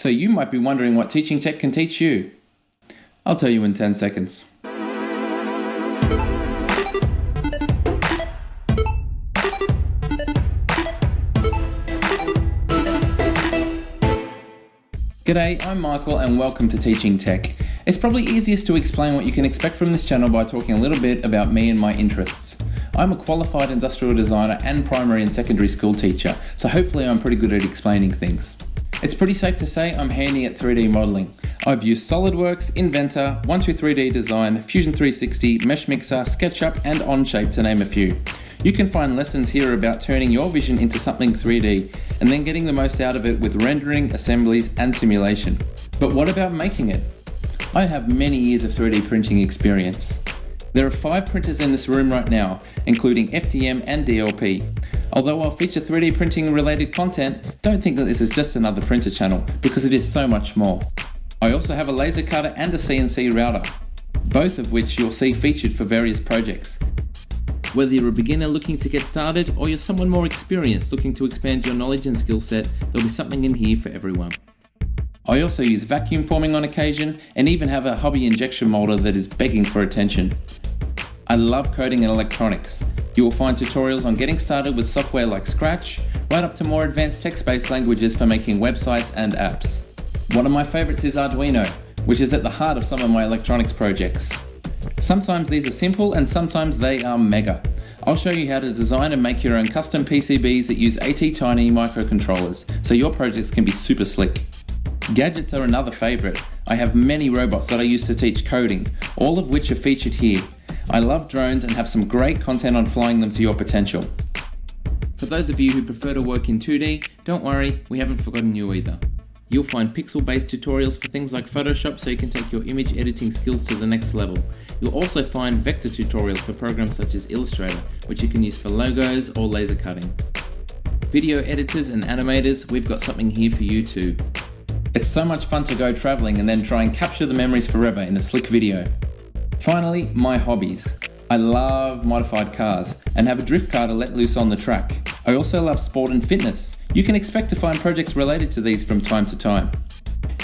So you might be wondering what teaching tech can teach you. I'll tell you in 10 seconds. G'day, I'm Michael and welcome to Teaching Tech. It's probably easiest to explain what you can expect from this channel by talking a little bit about me and my interests. I'm a qualified industrial designer and primary and secondary school teacher, so hopefully I'm pretty good at explaining things. It's pretty safe to say I'm handy at 3D modelling. I've used SolidWorks, Inventor, 123D Design, Fusion 360, Mesh Mixer, SketchUp and Onshape to name a few. You can find lessons here about turning your vision into something 3D and then getting the most out of it with rendering, assemblies and simulation. But what about making it? I have many years of 3D printing experience. There are 5 printers in this room right now, including FDM and DLP. Although I'll feature 3D printing related content, don't think that this is just another printer channel, because it is so much more. I also have a laser cutter and a CNC router, both of which you'll see featured for various projects. Whether you're a beginner looking to get started or you're someone more experienced looking to expand your knowledge and skill set, there'll be something in here for everyone. I also use vacuum forming on occasion and even have a hobby injection molder that is begging for attention. I love coding and electronics. You will find tutorials on getting started with software like Scratch, right up to more advanced text-based languages for making websites and apps. One of my favorites is Arduino, which is at the heart of some of my electronics projects. Sometimes these are simple and sometimes they are mega. I'll show you how to design and make your own custom PCBs that use AT-Tiny microcontrollers, so your projects can be super slick. Gadgets are another favorite. I have many robots that I use to teach coding, all of which are featured here. I love drones and have some great content on flying them to your potential. For those of you who prefer to work in 2D, don't worry, we haven't forgotten you either. You'll find pixel-based tutorials for things like Photoshop so you can take your image editing skills to the next level. You'll also find vector tutorials for programs such as Illustrator, which you can use for logos or laser cutting. Video editors and animators, we've got something here for you too. It's so much fun to go traveling and then try and capture the memories forever in a slick video. Finally, my hobbies. I love modified cars and have a drift car to let loose on the track. I also love sport and fitness. You can expect to find projects related to these from time to time.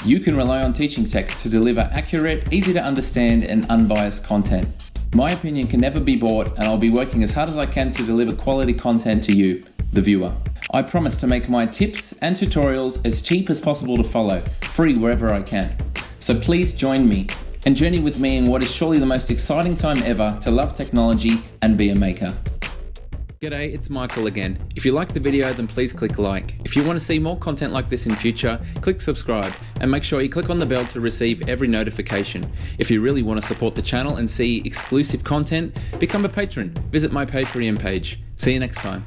You can rely on Teaching Tech to deliver accurate, easy to understand and unbiased content. My opinion can never be bought and I'll be working as hard as I can to deliver quality content to you, the viewer. I promise to make my tips and tutorials as cheap as possible to follow, free wherever I can. So please join me and journey with me in what is surely the most exciting time ever to love technology and be a maker. G'day, it's Michael again. If you like the video, then please click like. If you want to see more content like this in future, click subscribe and make sure you click on the bell to receive every notification. If you really want to support the channel and see exclusive content, become a patron. Visit my Patreon page. See you next time.